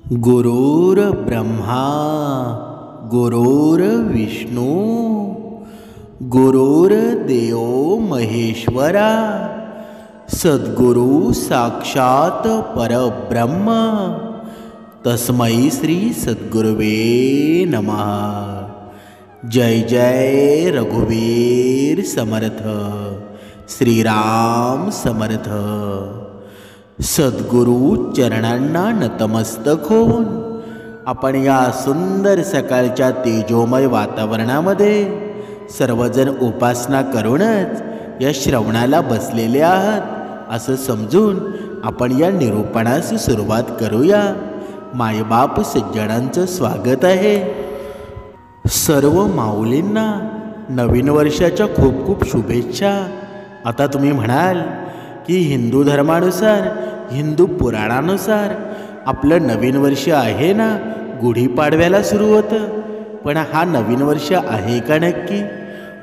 गुरुर्ब्रह्मा गुरुर्विष्णू गुरुर्देव महेश्वरा सद्गुरु साक्षात परब्रह्म तस्मै श्री सद्गुरुवे नमः। जय जय रघुवीर समर्थ, श्रीराम समर्थ। सद्गुरु चरणांना नतमस्तक होऊन आपण या सुंदर सकाळच्या तेजोमय वातावरणामध्ये सर्वजण उपासना करूनच या श्रवणाला बसलेले आहात असं समजून आपण या निरूपणास सुरुवात करूया। मायबाप सज्जनांचं स्वागत आहे। सर्व माऊलींना नवीन वर्षाच्या खूप खूप शुभेच्छा। आता तुम्ही म्हणाल की हिंदू धर्मानुसार, हिंदू पुराणानुसार आपलं नवीन वर्ष आहे ना, गुढीपाडव्याला सुरू होतं। पण हा नवीन वर्ष आहे का नक्की?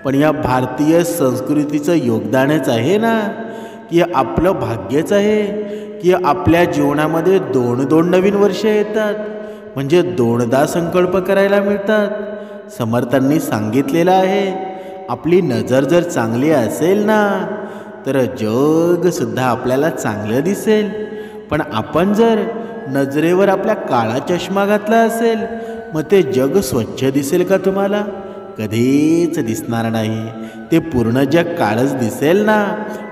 पण या भारतीय संस्कृतीचं योगदानच आहे ना, की आपलं भाग्यच आहे की आपल्या जीवनामध्ये दोन नवीन वर्ष येतात, म्हणजे दोनदा संकल्प करायला मिळतात। समर्थांनी सांगितलेलं आहे, आपली नजर जर चांगली असेल ना तर जगसुद्धा आपल्याला चांगलं दिसेल। पण आपण जर नजरेवर आपल्या काळा चष्मा घातला असेल, मग ते जग स्वच्छ दिसेल का तुम्हाला? कधीच दिसणार नाही। ते पूर्ण जग काळच दिसेल ना।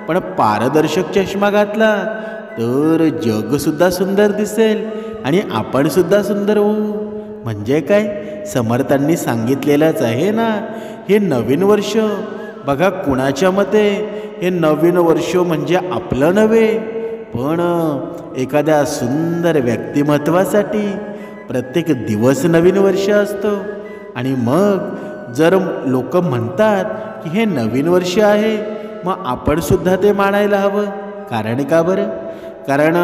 पण पारदर्शक चष्मा घातला तर जगसुद्धा सुंदर दिसेल आणि आपणसुद्धा सुंदर होऊ। म्हणजे काय? समर्थांनी सांगितलेलंच आहे ना, हे नवीन वर्ष बघा, कुणाच्या मते हे नवीन वर्ष म्हणजे आपलं नव्हे, पण एखाद्या सुंदर व्यक्तिमत्वासाठी प्रत्येक दिवस नवीन वर्ष असतो। आणि मग जर लोक म्हणतात की हे नवीन वर्ष आहे, मग आपण सुद्धा ते मानायला हवं। कारण का बरं? कारण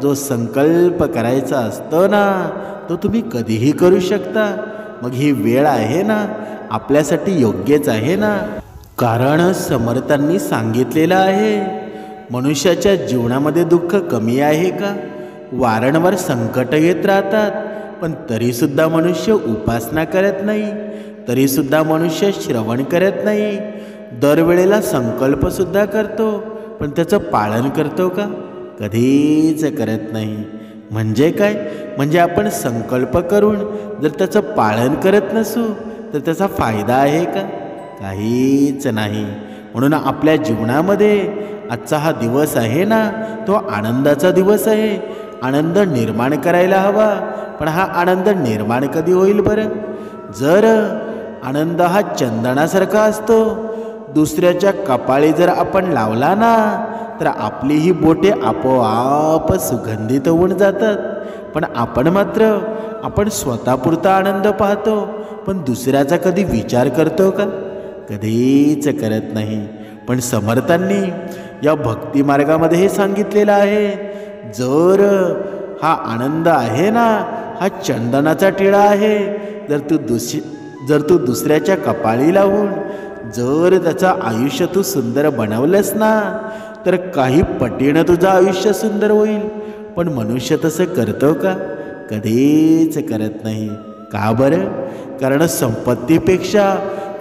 जो संकल्प करायचा असतो ना, तो तुम्ही कधीही करू शकता। मग ही वेळ आहे ना, आपल्यासाठी योग्यच आहे ना। कारण समर्थांनी सांगितलेलं आहे, मनुष्याच्या जीवनामध्ये दुःख कमी आहे का? वारंवार संकट येत राहतात, पण तरीसुद्धा मनुष्य उपासना करत नाही, तरीसुद्धा मनुष्य श्रवण करत नाही। दरवेळेला संकल्पसुद्धा करतो, पण त्याचं पालन करतो का? कधीच करत नाही। म्हणजे काय? म्हणजे आपण संकल्प करून जर त्याचं पालन करत नसू तर त्याचा फायदा आहे का? काहीच नाही। म्हणून आपल्या जीवनामध्ये आजचा हा दिवस आहे ना, तो आनंदाचा दिवस आहे। आनंद निर्माण करायला हवा। पण हा आनंद निर्माण कधी होईल बरं? जर आनंद हा चंदनासारखा असतो, दुसऱ्याच्या कपाळी जर आपण लावला ना तर आपली ही बोटे आपोआप सुगंधित होऊन जातात। पण आपण मात्र आपण स्वतःपुरता आनंद पाहतो, पण दुसऱ्याचा कधी विचार करतो का? कधीच करत नाही। पण समर्थांनी या भक्ती मार्गामध्ये हे सांगितलेलं आहे, जर हा आनंद आहे ना, हा चंदनाचा टिळा आहे। जर तू दुसऱ्याच्या कपाळी लावून जर त्याचं आयुष्य तू सुंदर बनवलंस ना, तर काही पटीनं तुझं आयुष्य सुंदर होईल। पण मनुष्य तसं करतो का? कधीच करत नाही। का बरं? कारण संपत्तीपेक्षा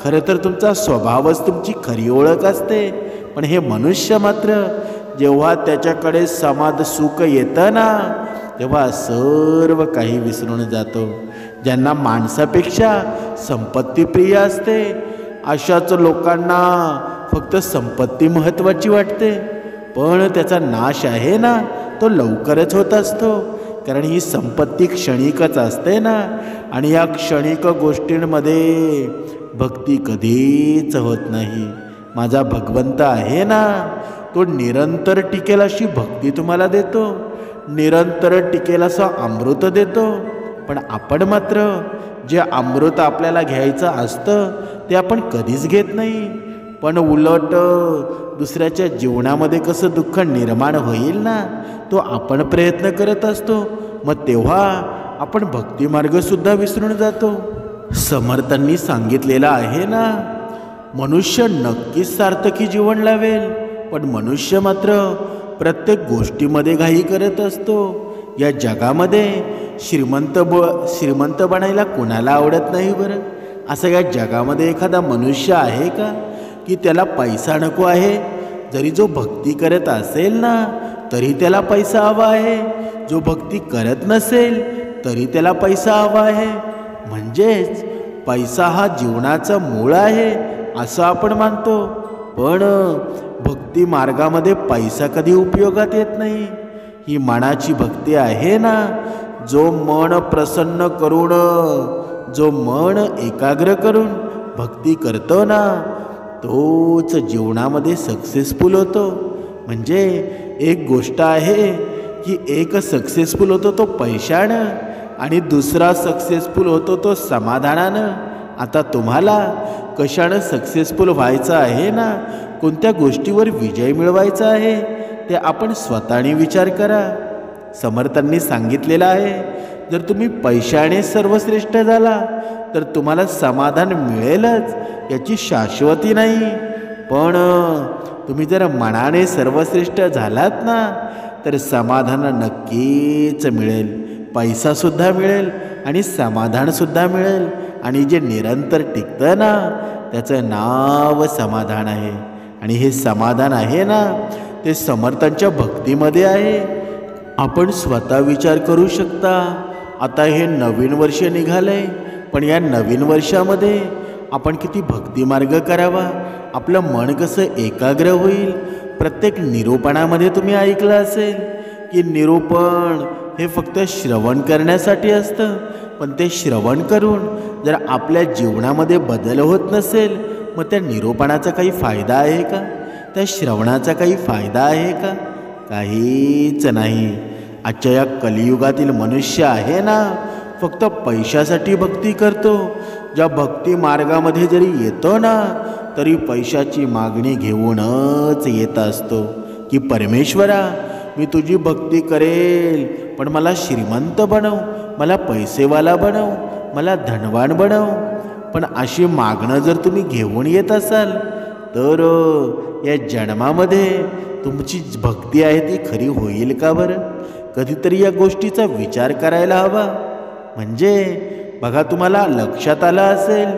खरं तर तुमचा स्वभावच तुमची खरी ओळख असते। पण हे मनुष्य मात्र जेव्हा त्याच्याकडे समाध सुख येतं ना, तेव्हा सर्व काही विसरून जातो। ज्यांना माणसापेक्षा संपत्ती प्रिय असते, अशाच लोकांना फक्त संपत्ती महत्त्वाची वाटते। पण त्याचा नाश आहे ना, तो लवकरच होत असतो। कारण ही संपत्ती क्षणिकच असते ना, आणि या क्षणिक गोष्टींमध्ये भक्ती कधीच होत नाही। माझा भगवंत आहे ना, तो निरंतर टिकेल अशी भक्ती तुम्हाला देतो, निरंतर टिकेल असं अमृत देतो। पण आपण मात्र जे अमृत आपल्याला घ्यायचं असतं ते आपण कधीच घेत नाही। पण उलट दुसऱ्याच्या जीवनामध्ये कसं दुःख निर्माण होईल ना, तो आपण प्रयत्न करत असतो। मग तेव्हा आपण भक्तिमार्गसुद्धा विसरून जातो। समर्थांनी सांगितलेलं आहे ना, मनुष्य नक्कीच सार्थकी जीवन लावेल, पण मनुष्य मात्र प्रत्येक गोष्टीमध्ये घाई करत असतो। या जगामध्ये श्रीमंत बनायला कोणाला आवडत नाही बरं? असं या जगामध्ये एखादा मनुष्य आहे का की त्याला पैसा नको आहे? जरी जो भक्ती करत असेल ना तरी त्याला पैसा हवा आहे, जो भक्ती करत नसेल तरी त्याला पैसा हवा आहे. म्हणजेच पैसा हा जीवनाचं मूळ आहे असं आपण मानतो. पण भक्ती मार्गामध्ये पैसा कधी उपयोगात येत नाही. ही मनाची भक्ती आहे ना, जो मन प्रसन्न करून, जो मन एकाग्र करून भक्ती करतो ना, तोच जीवनामध्ये सक्सेसफुल होतो. म्हणजे एक गोष्ट आहे की एक सक्सेसफुल होतो तो पैशानं आणि दुसरा सक्सेसफुल होतो तो समाधानानं. आता तुम्हाला कशानं सक्सेसफुल व्हायचं आहे ना, कोणत्या गोष्टीवर विजय मिळवायचा आहे ते आपण स्वतःने विचार करा. समर्थांनी सांगितलेलं आहे, जर तुम्ही पैशाने सर्वश्रेष्ठ झाला तर तुम्हाला समाधान मिळेलच याची शाश्वती नाही. पण तुम्ही जर मनाने सर्वश्रेष्ठ झालात ना तर समाधान नक्कीच मिळेल. पैसासुद्धा मिळेल आणि समाधानसुद्धा मिळेल. आणि जे निरंतर टिकतं ना त्याचं नाव समाधान आहे. आणि हे समाधान आहे ना ते समर्थांच्या भक्तीमध्ये आहे. आपण स्वतः विचार करू शकता. आता हे नवीन वर्ष निघालंय, पण या नवीन वर्षामध्ये आपण किती भक्तिमार्ग करावा, आपलं मन कसं एकाग्र होईल. प्रत्येक निरूपणामध्ये तुम्ही ऐकलं असेल की निरूपण हे फक्त श्रवण करण्यासाठी असतं. पण ते श्रवण करून जर आपल्या जीवनामध्ये बदल होत नसेल मग त्या निरूपणाचा काही फायदा आहे का? त्या श्रवणाचा काही फायदा आहे का? काहीच नाही. आजच्या या कलियुगातील मनुष्य आहे ना फक्त पैशासाठी भक्ती करतो. ज्या भक्ती मार्गामध्ये जरी येतो ना तरी पैशाची मागणी घेऊनच येत असतो की परमेश्वरा मी तुझी भक्ती करेल पण मला श्रीमंत बनव, मला पैसेवाला बनव, मला धनवान बनव. पण अशी मागणं जर तुम्ही घेऊन येत असाल तर या जन्मामध्ये तुमची भक्ती आहे ती खरी होईल का बरं? कधीतरी या गोष्टीचा विचार करायला हवा. म्हणजे बघा, तुम्हाला लक्षात आलं असेल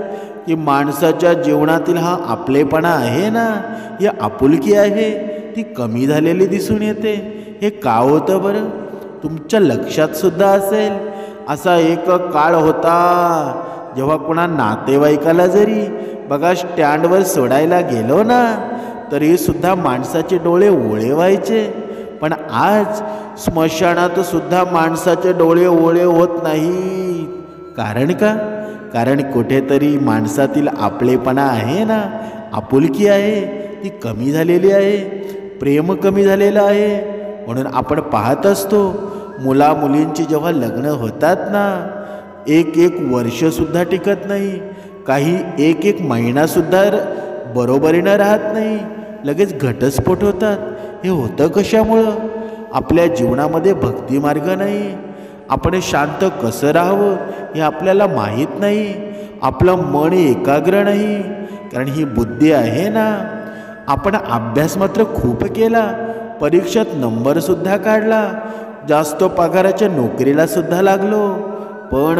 की माणसाच्या जीवनातील हा आपलेपणा आहे ना, ही आपुलकी आहे ती कमी झालेली दिसून येते. हे का होतं बरं? तुमच्या लक्षात सुद्धा असेल असा एक काळ होता जेव्हा कोणा नातेवाईकाला जरी बघा स्टँडवर सोडायला गेलो ना तरी सुद्धा माणसाचे डोळे ओळे व्हायचे. पण आज स्मशानात सुद्धा माणसाचे डोळे ओळे होत नाहीत. कारण का? कारण कुठेतरी माणसातील आपलेपणा आहे ना, आपुलकी आहे ती कमी झालेली आहे, प्रेम कमी झालेलं आहे. म्हणून आपण पाहत असतो मुला मुलींची जेव्हा लग्न होतात ना एक वर्षसुद्धा टिकत नाही, काही एक महिनासुद्धा बरोबरीनं राहत नाही, लगेच घटस्फोट होतात. हे होतं कशामुळं? आपल्या जीवनामध्ये भक्तिमार्ग नाही. आपण शांत कसं राहावं हे आपल्याला माहीत नाही. आपलं मन एकाग्र नाही. कारण ही बुद्धी आहे ना, आपण अभ्यास मात्र खूप केला, परीक्षेत नंबरसुद्धा काढला, जास्त पगाराच्या नोकरीला सुद्धा लागलो, पण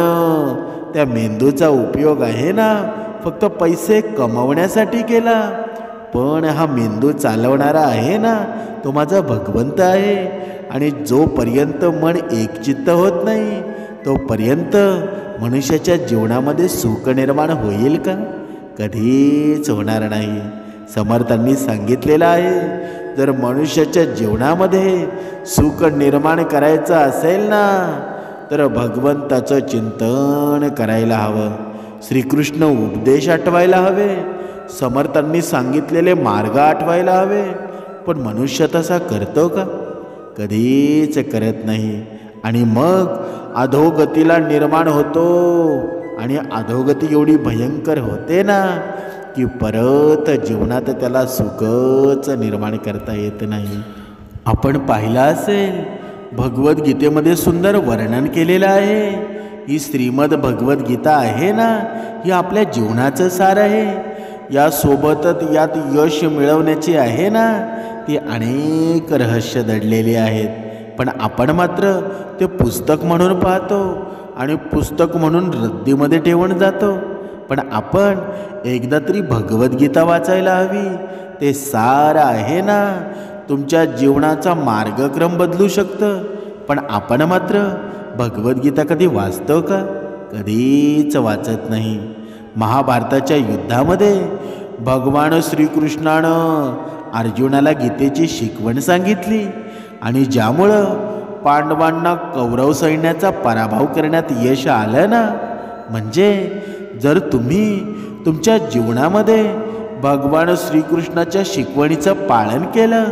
त्या मेंदूचा उपयोग आहे ना फक्त पैसे कमवण्यासाठी केला. पण हा मेंदू चालवणारा आहे ना तो माझा भगवंत आहे. आणि जोपर्यंत मन एकचित्त होत नाही तोपर्यंत मनुष्याच्या जीवनामध्ये सुख निर्माण होईल का? कधीच होणार नाही. समर्थांनी सांगितलेलं आहे, जर मनुष्याच्या जीवनामध्ये सुख निर्माण करायचं असेल ना तर भगवंताचं चिंतन करायला हवं, श्रीकृष्ण उपदेश आठवायला हवे, समर्थांनी सांगितलेले मार्ग आठवायला हवे. पण मनुष्य तसा करतो का? कधीच करत नाही. आणि मग अधोगतीला निर्माण होतो. आणि अधोगती एवढी भयंकर होते ना की परत जीवनात त्याला सुखच निर्माण करता येत नाही. आपण पाहिलं असेल भगवद्गीतेमध्ये सुंदर वर्णन केलेलं आहे. ही श्रीमद भगवद्गीता आहे ना ही आपल्या जीवनाचं सार आहे. यासोबतच यात यश मिळवण्याची आहे ना ती अनेक रहस्य दडलेली आहेत. पण आपण मात्र ते पुस्तक म्हणून पाहतो आणि पुस्तक म्हणून रद्दीमध्ये ठेवून जातो. पण आपण एकदा तरी भगवद्गीता वाचायला हवी. ते सार आहे ना, तुमच्या जीवनाचा मार्गक्रम बदलू शकतं. पण आपण मात्र भगवद्गीता कधी वाचतो का? कधीच वाचत नाही. महाभारताच्या युद्धामध्ये भगवान श्रीकृष्णानं अर्जुनाला गीतेची शिकवण सांगितली आणि ज्यामुळं पांडवांना कौरव सैन्याचा पराभव करण्यात यश आलं ना. म्हणजे जर तुम्ही तुमच्या जीवनामध्ये भगवान श्रीकृष्णाच्या शिकवणीचं पालन केलं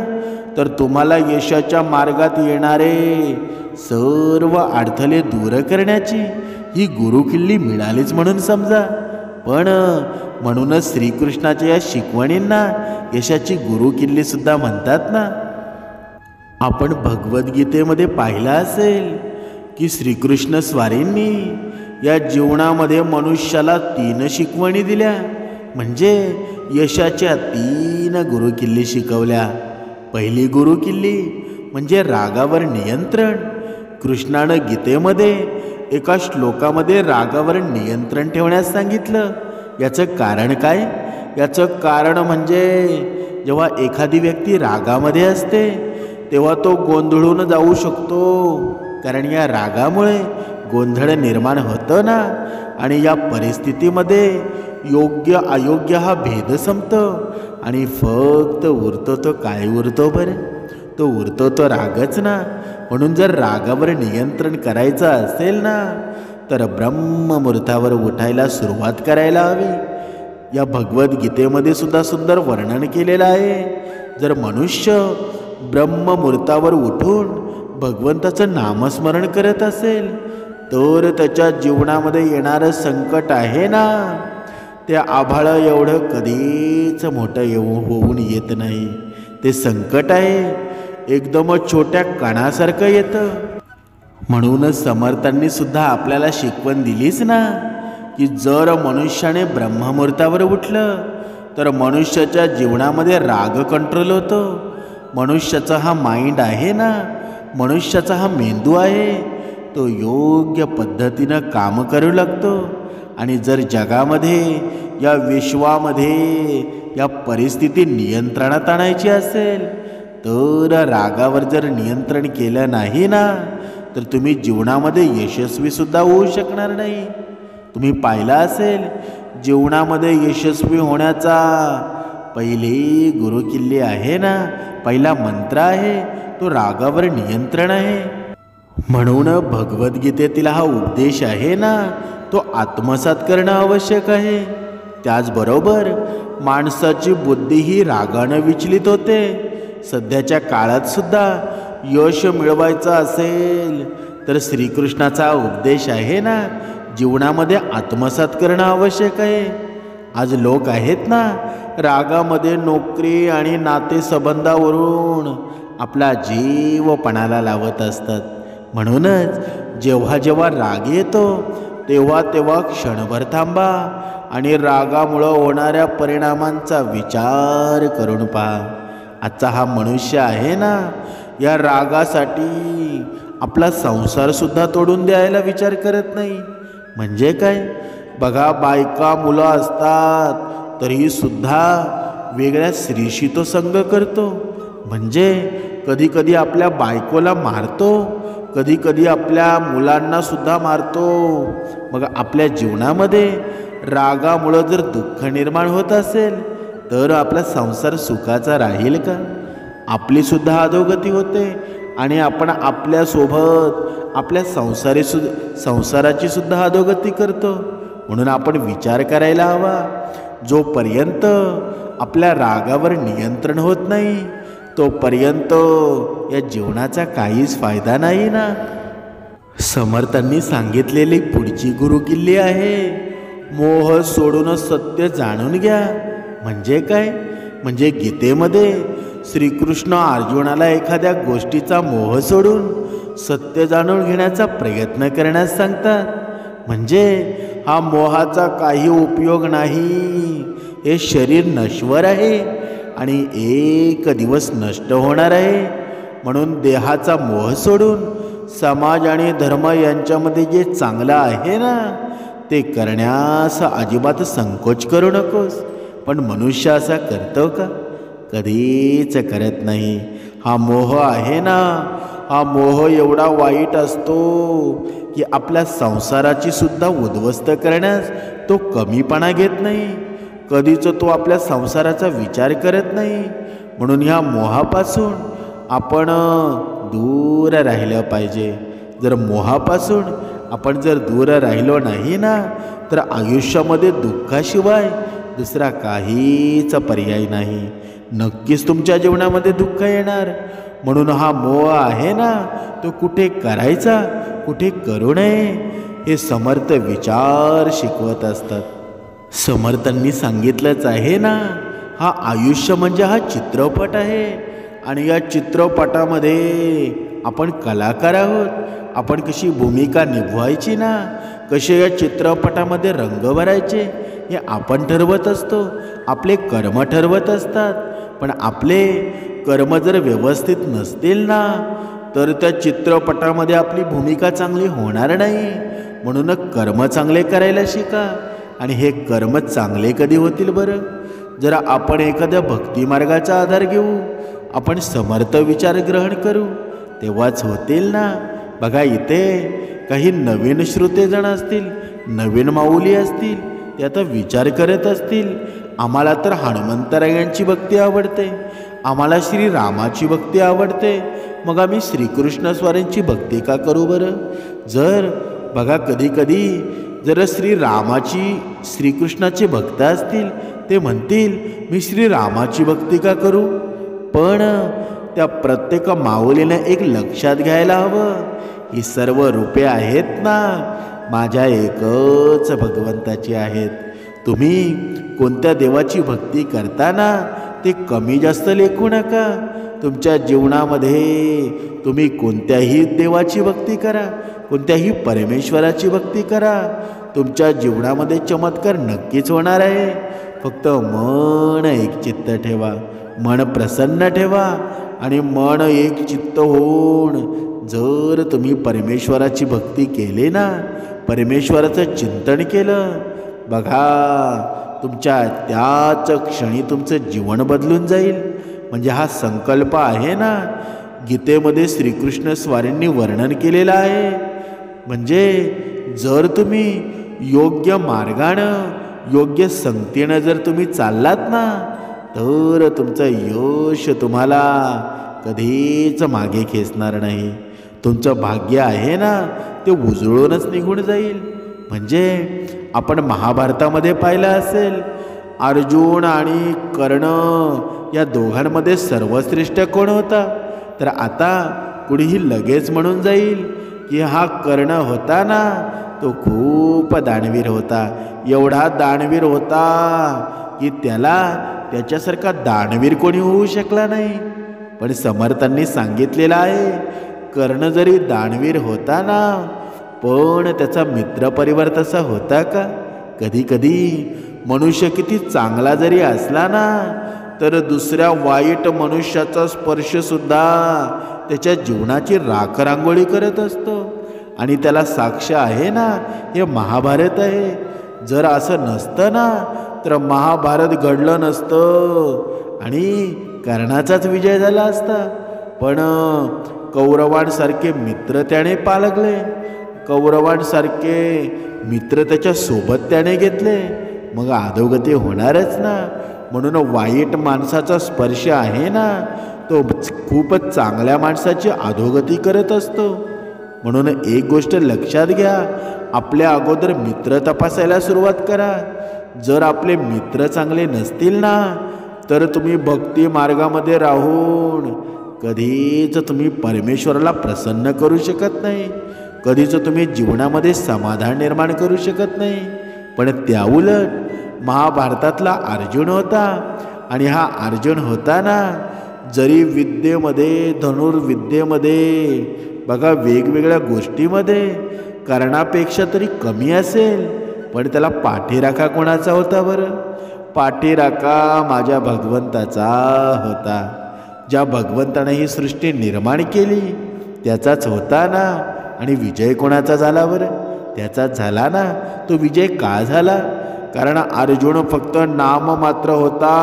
तर तुम्हाला यशाच्या मार्गात येणारे सर्व अडथळे दूर करण्याची ही गुरुकिल्ली मिळालीच म्हणून समजा. पण म्हणूनच श्रीकृष्णाच्या या शिकवणींना यशाची गुरुकिल्ली सुद्धा म्हणतात ना. आपण भगवद्गीतेमध्ये पाहिलं असेल की श्रीकृष्ण स्वारींनी या जीवनामध्ये मनुष्याला 3 शिकवणी दिल्या. म्हणजे यशाच्या 3 गुरुकिल्ली शिकवल्या. पहिली गुरुकिल्ली म्हणजे रागावर नियंत्रण. कृष्णानं गीतेमध्ये एका श्लोकामध्ये रागावर नियंत्रण ठेवण्यास सांगितलं. याचं कारण काय? याचं कारण म्हणजे जेव्हा एखादी व्यक्ती रागामध्ये असते तेव्हा तो गोंधळून जाऊ शकतो. कारण या रागामुळे गोंधळ निर्माण होतं ना. आणि या परिस्थितीमध्ये योग्य अयोग्य हा भेद संपतो आणि फक्त उरतो तो काय उरतो बरं? तो उरतो तो रागच ना. म्हणून जर रागावर नियंत्रण करायचं असेल ना तर ब्रह्ममुहूर्तावर उठायला सुरुवात करायला हवी. या भगवद्गीतेमध्ये सुद्धा सुंदर वर्णन केलेलं आहे. जर मनुष्य ब्रह्ममुहूर्तावर उठून भगवंताचं नामस्मरण करत असेल तर त्याच्या जीवनामध्ये येणारं संकट आहे ना, ते आभाळ एवढं कधीच मोठं होऊन येत नाही. ते संकट आहे एकदम छोट्या कणासारखं येतं. म्हणूनच समर्थांनी सुद्धा आपल्याला शिकवण दिलीच ना की जर मनुष्याने ब्रह्ममुहूर्तावर उठलं तर मनुष्याच्या जीवनामध्ये राग कंट्रोल होतो. मनुष्याचा हा माइंड आहे ना, मनुष्याचा हा मेंदू आहे, तो योग्य पद्धतीनं काम करू लागतो. आणि जर जगामध्ये या विश्वामध्ये या परिस्थिती नियंत्रणात आणायची असेल तर रागावर जर नियंत्रण केलं नाही ना तर तुम्ही जीवनामध्ये यशस्वी सुद्धा होऊ शकणार नाही. तुम्ही पाहिलं असेल जीवनामध्ये यशस्वी होण्याचा पहिली गुरुकिल्ली आहे ना, पहिला मंत्र आहे तो रागावर नियंत्रण आहे. म्हणून भगवद्गीतेतील हा उपदेश आहे ना तो आत्मसात करणं आवश्यक आहे. त्याचबरोबर माणसाची बुद्धी ही रागानं विचलित होते. सध्याच्या काळात सुद्धा यश मिळवायचं असेल तर श्रीकृष्णाचा उपदेश आहे ना जीवनामध्ये आत्मसात करणं आवश्यक आहे. आज लोक आहेत ना रागामध्ये नोकरी आणि नातेसंबंधावरून आपला जीव पणाला लावत असतात. म्हणूनच जेव्हा जेव्हा राग येतो तेव्हा तेव्हा क्षणभर थांबा आणि रागामुळं होणाऱ्या परिणामांचा विचार करून पहा. आजचा हा मनुष्य आहे ना या रागासाठी आपला संसारसुद्धा तोडून द्यायला विचार करत नाही. म्हणजे काय? बघा, बायका मुलं असतात तरीही सुद्धा वेगळ्या स्त्रीशी तो संग करतो. म्हणजे कधी कधी आपल्या बायकोला मारतो, कधी कधी आपल्या मुलांना सुद्धा मारतो. मग आपल्या जीवनामध्ये रागामुळं जर दुःख निर्माण होत असेल तर आपला संसार सुखाचा राहील का? आपली सुद्धा अधोगती होते आणि आपण आपल्यासोबत आपल्या संसाराची सुद्धा अधोगती करतो. म्हणून आपण विचार करायला हवा. जोपर्यंत आपल्या रागावर नियंत्रण होत नाही तोपर्यंत या जीवनाचा काहीच फायदा नाही ना. समर्थांनी सांगितलेली पुढची गुरुकिल्ली आहे मोह सोडून सत्य जाणून घ्या. म्हणजे काय? म्हणजे गीतेमध्ये श्रीकृष्ण अर्जुनाला एखाद्या गोष्टीचा मोह सोडून सत्य जाणून घेण्याचा प्रयत्न करण्यास सांगतात. म्हणजे हा मोहाचा काही उपयोग नाही. हे शरीर नश्वर आहे आणि एक दिवस नष्ट होणार आहे. म्हणून देहाचा मोह सोडून समाज आणि धर्म यांच्यामध्ये जे चांगलं आहे ना ते करण्यास अजिबात संकोच करू नकोस. पण मनुष्य असा करतो का? कधीच करत नाही. हा मोह आहे ना, हा मोह एवढा वाईट असतो की आपल्या संसाराची सुद्धा उद्ध्वस्त करण्यास तो कमीपणा घेत नाही. कधीच तो आपल्या संसाराचा विचार करत नाही. म्हणून ह्या मोहापासून आपण दूर राहिलं पाहिजे. जर मोहापासून आपण जर दूर राहिलो नाही ना तर आयुष्यामध्ये दुःखाशिवाय दुसरा काहीच पर्याय नाही. नक्कीच तुमच्या जीवनामध्ये दुःख येणार. म्हणून हा मोह आहे ना तो कुठे करायचा कुठे करू नये हे समर्थ विचार शिकवत असतात. समर्थांनी सांगितलंच आहे ना, हा आयुष्य म्हणजे हा चित्रपट आहे आणि या चित्रपटामध्ये आपण कलाकार आहोत. आपण कशी भूमिका निभवायची ना, कसे या चित्रपटामध्ये रंग भरायचे हे आपण ठरवत असतो. आपले कर्म ठरवत असतात. पण आपले कर्म जर व्यवस्थित नसतील ना तर त्या चित्रपटामध्ये आपली भूमिका चांगली होणार नाही. म्हणून कर्म चांगले करायला शिका. आणि हे कर्म चांगले कधी होतील बरं? जरा आपण एखाद्या भक्तिमार्गाचा आधार घेऊ, आपण समर्थ विचार ग्रहण करू, तेव्हाच होतील ना. बघा इथे काही नवीन श्रोतेजण असतील, नवीन माऊली असतील, ते आता विचार करत असतील आम्हाला तर हनुमंतरायांची भक्ती आवडते, आम्हाला श्रीरामाची भक्ती आवडते, मग आम्ही श्रीकृष्ण स्वारींची भक्ती का करू बरं? जर बघा कधी कधी जर श्रीकृष्णाचे भक्त असतील ते म्हणतील मी श्रीरामाची भक्ती का करू? पण त्या प्रत्येक माऊलीने एक लक्षात घ्यायला हवं, ही सर्व रूपे आहेत ना माझ्या एकच भगवंताची आहेत. तुम्ही कोणत्या देवाची भक्ती करताना ते कमी जास्त लेखू नका. तुमच्या जीवनामध्ये तुम्ही कोणत्याही देवाची भक्ती करा, कोणत्याही परमेश्वराची भक्ती करा, तुमच्या जीवनामध्ये चमत्कार नक्कीच होणार आहे. फक्त मन एकचित्त ठेवा, मन प्रसन्न ठेवा आणि मन एकचित्त होऊन जर तुम्ही परमेश्वराची भक्ती केली ना, परमेश्वराचं चिंतन केलं, बघा तुमच्या त्याच क्षणी तुमचं जीवन बदलून जाईल. म्हणजे हा संकल्प आहे ना गीतेमध्ये श्रीकृष्ण स्वारींनी वर्णन केलेलं आहे. म्हणजे जर तुम्ही योग्य मार्गानं योग्य संगतीनं जर तुम्ही चाललात ना तर तुमचं यश तुम्हाला कधीच मागे खेचणार नाही. तुमचं भाग्य आहे ना ते उजळूनच निघून जाईल. म्हणजे आपण महाभारतामध्ये पाहिलं असेल अर्जुन आणि कर्ण या दोघांमध्ये सर्वश्रेष्ठ कोण होता? तर आता कुणीही लगेच म्हणून जाईल की हा कर्ण होता ना तो खूप दानवीर होता, एवढा दानवीर होता की त्याला त्याच्यासारखा दानवीर कोणी होऊ शकला नाही. पण समर्थांनी सांगितलेलं आहे कर्ण जरी दानवीर होता ना पण त्याचा मित्रपरिवार तसा होता का? कधी कधी मनुष्य किती चांगला जरी असला ना तर दुसऱ्या वाईट मनुष्याचा स्पर्शसुद्धा त्याच्या जीवनाची राखरांगोळी करत असतो. आणि त्याला साक्ष आहे ना हे महाभारत आहे. जर असं नसतं ना तर महाभारत घडलं नसतं आणि कर्णाचाच विजय झाला असता. पण कौरवांसारखे मित्र त्याने पाळगले, कौरवांसारखे मित्र त्याच्या सोबत त्याने घेतले, मग अधोगती होणारच ना. म्हणून वाईट माणसाचा स्पर्श आहे ना तो खूपच चांगल्या माणसाची अधोगती करत असतो. म्हणून एक गोष्ट लक्षात घ्या, आपल्या अगोदर मित्र तपासायला सुरुवात करा. जर आपले मित्र चांगले नसतील ना तर तुम्ही भक्ती मार्गामध्ये राहून कधीच तुम्ही परमेश्वराला प्रसन्न करू शकत नाही, कधीच तुम्ही जीवनामध्ये समाधान निर्माण करू शकत नाही. पण त्याउलट महाभारतातला अर्जुन होता आणि हा अर्जुन होता ना जरी विद्येमध्ये धनुर्विद्येमध्ये बघा वेगवेगळ्या गोष्टीमध्ये कर्णापेक्षा तरी कमी असेल पण त्याला पाठीराखा कोणाचा होता बरं? पाठीराखा माझ्या भगवंताचा होता. ज्या भगवंताने ही सृष्टी निर्माण केली त्याचाच होता ना. आणि विजय कोणाचा झाला बरं? त्याचाच झाला ना. तो विजय का झाला? कारण अर्जुन फक्त नाम मात्र होता.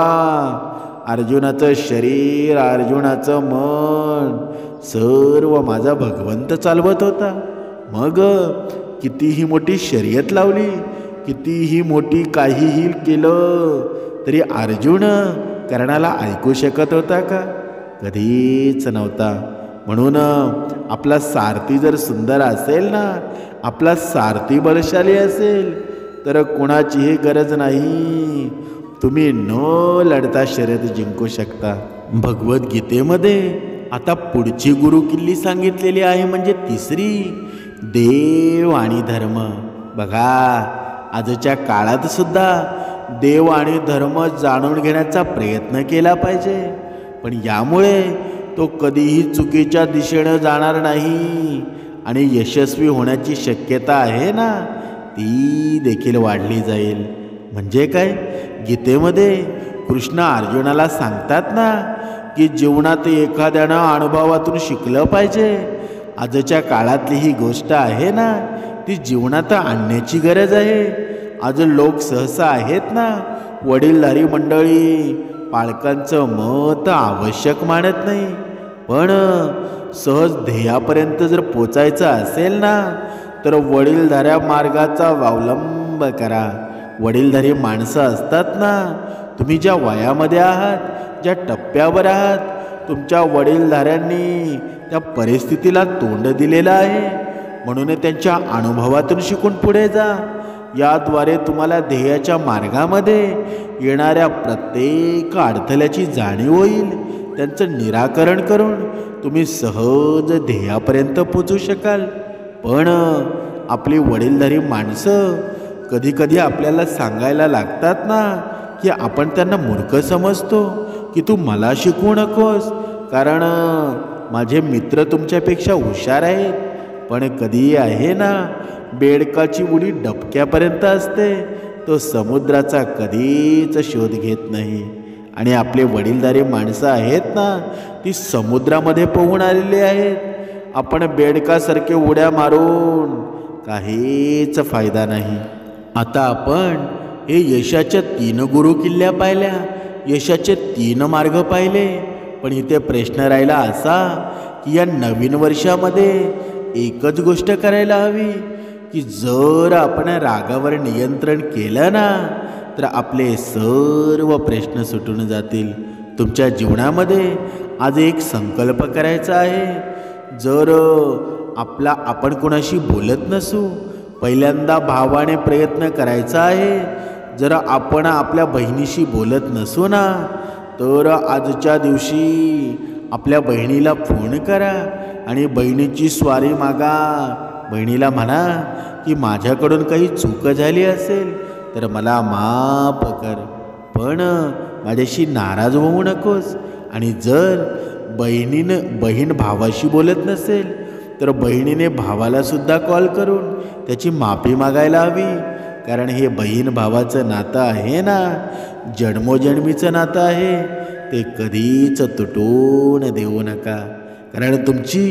अर्जुनाचं शरीर, अर्जुनाचं मन सर्व माझा भगवंत चालवत होता. मग कितीही मोठी शर्यत लावली, कितीही मोठी काहीही केलं तरी अर्जुन कर्णाला ऐकू शकत होता का? कधीच नव्हता. म्हणून आपला सारथी जर सुंदर असेल ना, आपला सारथी बलशाली असेल तर कोणाचीही गरज नाही. तुम्ही न लढता शर्यत जिंकू शकता. भगवद्गीतेमध्ये आता पुढची गुरुकिल्ली सांगितलेली आहे, म्हणजे तिसरी, देव आणि धर्म. बघा, आजच्या काळात सुद्धा देव आणि धर्म जाणून घेण्याचा प्रयत्न केला पाहिजे. पण यामुळे तो कधीही चुकीच्या दिशेनं जाणार नाही आणि यशस्वी होण्याची शक्यता आहे ना, ती देखील वाढली जाईल. म्हणजे काय? गीतेमध्ये कृष्ण अर्जुनाला सांगतात ना की जीवनात एखाद्यानं अनुभवातून शिकलं पाहिजे. आजच्या काळातली ही गोष्ट आहे ना, ती जीवनात आणण्याची गरज आहे. आज लोक सहसा आहेत ना, वडीलधारी मंडळी पालकांचं मत आवश्यक मानत नाही. पण सहज ध्येयापर्यंत जर पोचायचं असेल ना, तर वडीलधाऱ्या मार्गाचा अवलंब करा. वडीलधारी माणसं असतात ना, तुम्ही ज्या वयामध्ये आहात, ज्या टप्प्यावर आहात, तुमच्या वडीलधाऱ्यांनी त्या परिस्थितीला तोंड दिलेलं आहे. म्हणून त्यांच्या अनुभवातून शिकून पुढे जा. याद्वारे तुम्हाला ध्येयाच्या मार्गामध्ये येणाऱ्या प्रत्येक अडथळ्याची जाणीव होईल. त्यांचं निराकरण करून तुम्ही सहज ध्येयापर्यंत पोचू शकाल. पण आपली वडीलधारी माणसं कधीकधी आपल्याला सांगायला लागतात ना की आपण त्यांना मूर्ख समजतो, की तू मला शिकवू नकोस कारण माझे मित्र तुमच्यापेक्षा हुशार आहेत. पण कधी आहे ना, बेडकाची उडी डबक्यापर्यंत असते, तो समुद्राचा कधीच शोध घेत नाही. आणि आपले वडीलधारी माणसं आहेत ना, ती समुद्रामध्ये पोहून आलेली आहेत. आपण बेडकासारखे उड्या मारून काहीच फायदा नाही. आता आपण हे यशाच्या 3 गुरुकिल्ल्या पाहिल्या, यशाचे 3 मार्ग पाहिले. पण इथे प्रश्न राहिला असा की या नवीन वर्षामध्ये एकच गोष्ट करायला हवी की जर आपण रागावर नियंत्रण केलं ना, तर आपले सर्व प्रश्न सुटून जातील. तुमच्या जीवनामध्ये आज एक संकल्प करायचा आहे. जर आपण कोणाशी बोलत नसू, पहिल्यांदा भावाने प्रयत्न करायचा आहे. जर आपण आपल्या बहिणीशी बोलत नसू ना, तर आजच्या दिवशी आपल्या बहिणीला फोन करा आणि बहिणीची स्वारी मागा. बहिणीला म्हणा की माझ्याकडून काही चूक झाली असेल तर मला माफ कर, पण माझ्याशी नाराज होऊ नकोस. आणि जर बहीण भावाशी बोलत नसेल तर बहिणीने भावाला सुद्धा कॉल करून त्याची माफी मागायला हवी. कारण हे बहीण भावाचं नातं आहे ना, जन्मोजन्मीचं नातं आहे, ते कधीच तुटून देऊ नका. कारण तुमची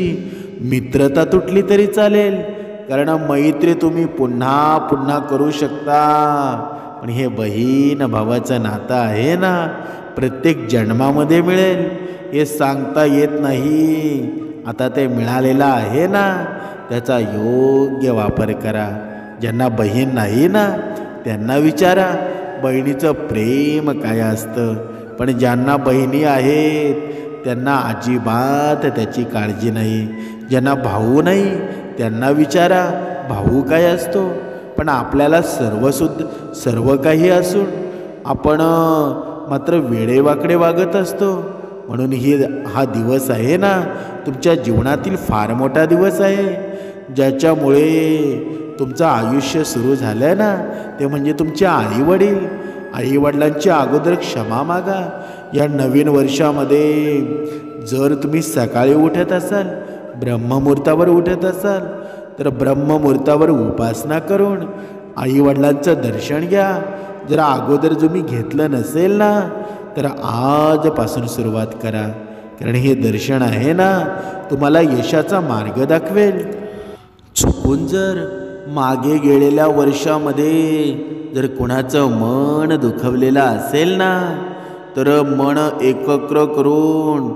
मित्रता तुटली तरी चालेल, कारण मैत्री तुम्ही पुन्हा पुन्हा करू शकता. पण हे बहीण भावाचं नातं आहे ना, प्रत्येक जन्मामध्ये मिळेल हे सांगता येत नाही. आता ते मिळालेलं आहे ना, त्याचा योग्य वापर करा. ज्यांना बहीण नाही ना, त्यांना विचारा बहिणीचं प्रेम काय असतं. पण ज्यांना बहिणी आहेत त्यांना अजिबात त्याची काळजी नाही. ज्यांना भाऊ नाही त्यांना विचारा भाऊ काय असतो. पण आपल्याला सर्व काही असून आपण मात्र वेडेवाकडे वागत असतो. म्हणून हा दिवस आहे ना, तुमच्या जीवनातील फार मोठा दिवस आहे. ज्याच्यामुळे तुमचं आयुष्य सुरू झालं ना, ते म्हणजे तुमचे आईवडील. आईवडिलांच्या अगोदर क्षमा मागा. या नवीन वर्षामध्ये जर तुम्ही सकाळी उठत असाल, ब्रह्ममुहूर्तावर उठत असाल, तर ब्रह्ममुहूर्तावर उपासना करून आईवडिलांचं दर्शन घ्या. जर अगोदर तुम्ही घेतलं नसेल ना, तर आजपासून सुरुवात करा. कारण हे दर्शन आहे ना तुम्हाला यशाचा मार्ग दाखवेल. चुकून जर मागे गेलेल्या वर्षामध्ये जर कोणाचं मन दुखवलेलं असेल ना तर मन एकत्र करून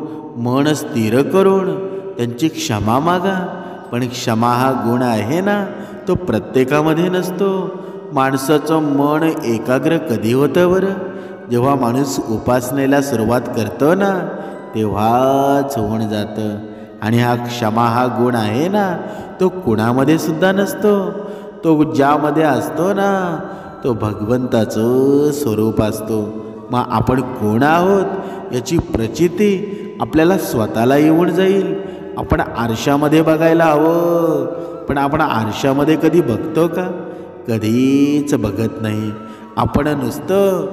मन स्थिर करून त्यांची क्षमा मागा. पण क्षमा हा गुण आहे ना तो प्रत्येकामध्ये नसतो. माणसाचं मन एकाग्र कधी होतं बरं? जेव्हा माणूस उपासनेला सुरुवात करतो ना तेव्हाच होऊन जातं. आणि हा क्षमा हा गुण आहे ना तो कुणामध्ये सुद्धा नसतो. तो ज्यामध्ये असतो ना तो भगवंताचं स्वरूप असतो. मग आपण कोण आहोत याची प्रचिती आपल्याला स्वतःला येऊन जाईल. आपण आरशामध्ये बघायला हवं, पण आपण आरशामध्ये कधी बघतो का? कधीच बघत नाही. आपण नुसतं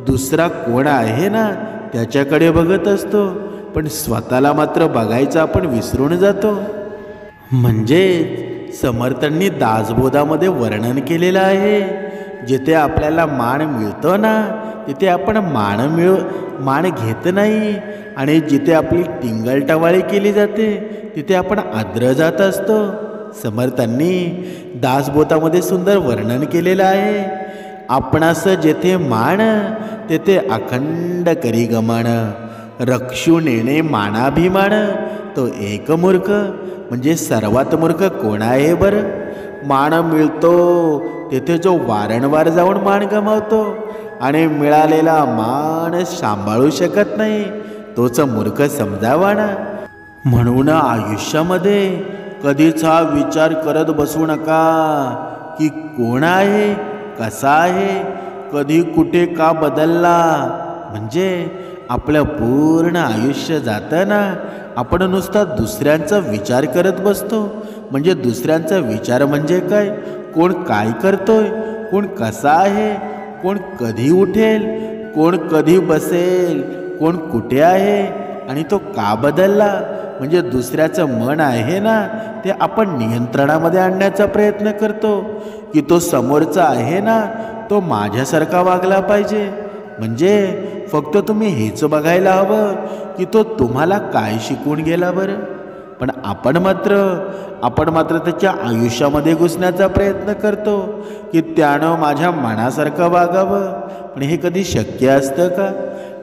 दुसरा कोण आहे ना त्याच्याकडे बघत असतो, पण स्वतःला मात्र बघायचं आपण विसरून जातो. म्हणजे समर्थांनी दासबोधामध्ये वर्णन केलेलं आहे, जिथे आपल्याला मान मिळतो ना तिथे आपण मान घेत नाही, आणि जिथे आपली टिंगलटवाळी केली जाते तिथे आपण आद्र जात असतो. समर्थांनी दासबोधामध्ये सुंदर वर्णन केलेलं आहे. आपणास जेथे मान तेथे अखंड करी गमन, रक्षू नेणे मानाभिमान, तो एक मूर्ख. म्हणजे सर्वात मूर्ख कोण आहे बरं? मान मिळतो तेथे जो वारंवार जाऊन मान गमावतो आणि मिळालेला मान सांभाळू शकत नाही तोच मूर्ख समजावा ना. म्हणून आयुष्यामध्ये कधीच हा विचार करत बसू नका की कोण आहे, कसा आहे, कधी कुठे का बदलला. म्हणजे आपलं पूर्ण आयुष्य जातं ना आपण नुसता दुसऱ्यांचा विचार करत बसतो. म्हणजे दुसऱ्यांचा विचार म्हणजे काय? कोण काय करतोय, कोण कसा आहे, कोण कधी उठेल, कोण कधी बसेल, कोण कुठे आहे आणि तो का बदलला. म्हणजे दुसऱ्याचं मन आहे ना ते आपण नियंत्रणामध्ये आणण्याचा प्रयत्न करतो की तो समोरचा आहे ना तो माझ्यासारखा वागला पाहिजे. म्हणजे फक्त तुम्ही हेच बघायला हवं की तो तुम्हाला काय शिकवून गेला बरं. पण आपण मात्र त्याच्या आयुष्यामध्ये घुसण्याचा प्रयत्न करतो की त्यानं माझ्या मनासारखं वागावं. पण हे कधी शक्य असतं का?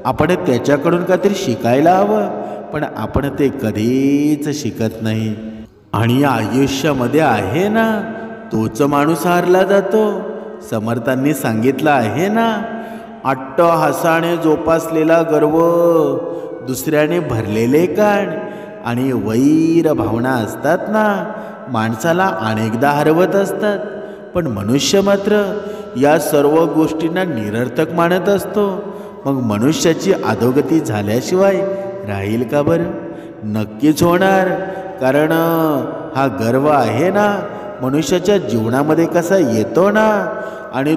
आपण त्याच्याकडून काहीतरी शिकायला हवं, पण आपण ते कधीच शिकत नाही. आणि आयुष्यामध्ये आहे ना तोच माणूस हारला जातो. समर्थांनी सांगितलं आहे ना, अट्टहासाने जोपासलेला गर्व, दुसऱ्याने भरलेले कान आणि वैर भावना असतात ना माणसाला अनेकदा हरवत असतात. पण मनुष्य मात्र या सर्व गोष्टींना निरर्थक मानत असतो. मग मनुष्याची अधोगती झाल्याशिवाय राहील का बरं? नक्कीच होणार. कारण हा गर्व आहे ना मनुष्याच्या जीवनामध्ये कसा येतो ना, आणि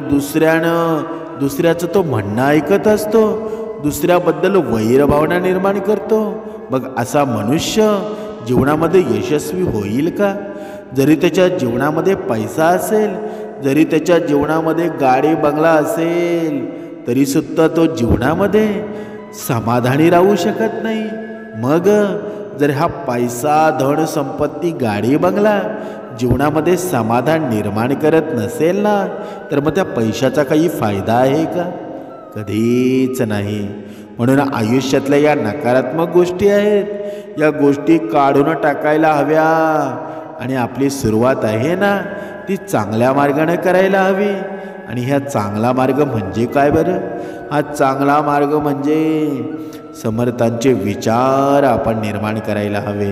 दुसऱ्याचं तो म्हणणं ऐकत असतो, दुसऱ्याबद्दल वैरभावना निर्माण करतो. मग असा मनुष्य जीवनामध्ये यशस्वी होईल का? जरी त्याच्या जीवनामध्ये पैसा असेल, जरी त्याच्या जीवनामध्ये गाडी बंगला असेल, तरीसुद्धा तो जीवनामध्ये समाधानी राहू शकत नाही. मग जर हा पैसा, धन, संपत्ती, गाडी, बंगला जीवनामध्ये समाधान निर्माण करत नसेल ना तर मग त्या पैशाचा काही फायदा आहे का? कधीच नाही. म्हणून आयुष्यातल्या या नकारात्मक गोष्टी आहेत, या गोष्टी काढून टाकायला हव्या. आणि आपली सुरुवात आहे ना ती चांगल्या मार्गाने करायला हवी. आणि ह्या चांगला मार्ग म्हणजे काय बरं? हा चांगला मार्ग म्हणजे समर्थांचे विचार आपण निर्माण करायला हवे.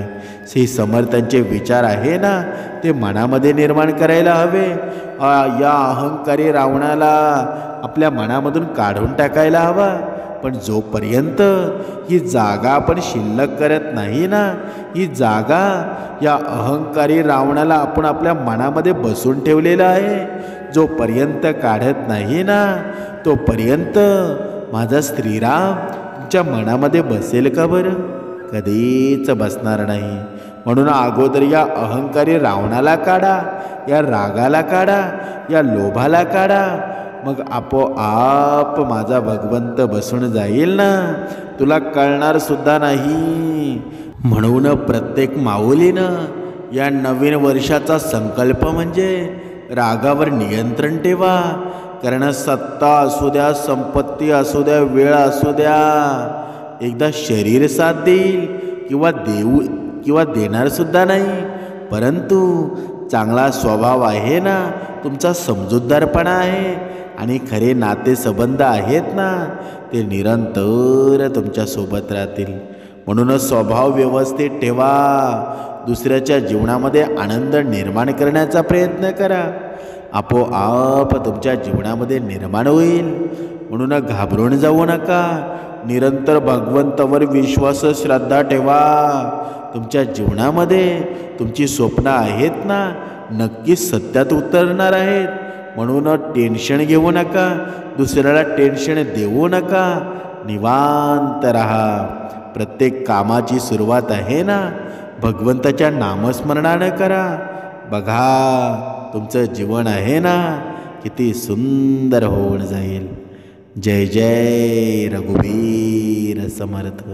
हे समर्थांचे विचार आहे ना ते मनामध्ये निर्माण करायला हवे. या अहंकारी रावणाला आपल्या मनामधून काढून टाकायला हवा. पण जोपर्यंत ही जागा आपण शिल्लक करत नाही ना, ही जागा या अहंकारी रावणाला आपण आपल्या मनामध्ये बसून ठेवलेलं आहे, जोपर्यंत काढत नाही ना तोपर्यंत माझा श्रीराम तुमच्या मनामध्ये बसेल का बरं? कधीच बसणार नाही. म्हणून अगोदर या अहंकारी रावणाला काढा, या रागाला काढा, या लोभाला काढा, मग आपोआप माझा भगवंत बसून जाईल ना, तुला कळणार सुद्धा नाही. म्हणून प्रत्येक माऊलीनं या नवीन वर्षाचा संकल्प म्हणजे रागावर नियंत्रण ठेवा. कारण सत्ता असू द्या, संपत्ती असू द्या, वेळ असू द्या, एकदा शरीर साथ देईल किंवा देणार सुद्धा नाही. परंतु चांगला स्वभाव आहे ना, तुमचा समजूतदारपणा आहे आणि खरे नातेसंबंध आहेत ना, ते निरंतर तुमच्यासोबत राहतील. म्हणूनच स्वभाव व्यवस्थित ठेवा. दुसऱ्याच्या जीवनामध्ये आनंद निर्माण करण्याचा प्रयत्न करा. आपोआप तुमच्या जीवनामध्ये निर्माण होईल. म्हणून घाबरून जाऊ नका. निरंतर भगवंतावर विश्वास श्रद्धा ठेवा. तुमच्या जीवनामध्ये तुमची स्वप्न आहेत ना, नक्कीच सत्यात उतरणार आहेत. म्हणून टेन्शन घेऊ नका, दुसऱ्याला टेन्शन देऊ नका. निवांत राहा. प्रत्येक कामाची सुरुवात आहे ना, भगवंताच्या नामस्मरणानं करा. बघा तुमचं जीवन आहे ना, किती सुंदर होऊन जाईल. जय जय रघुवीर समर्थ.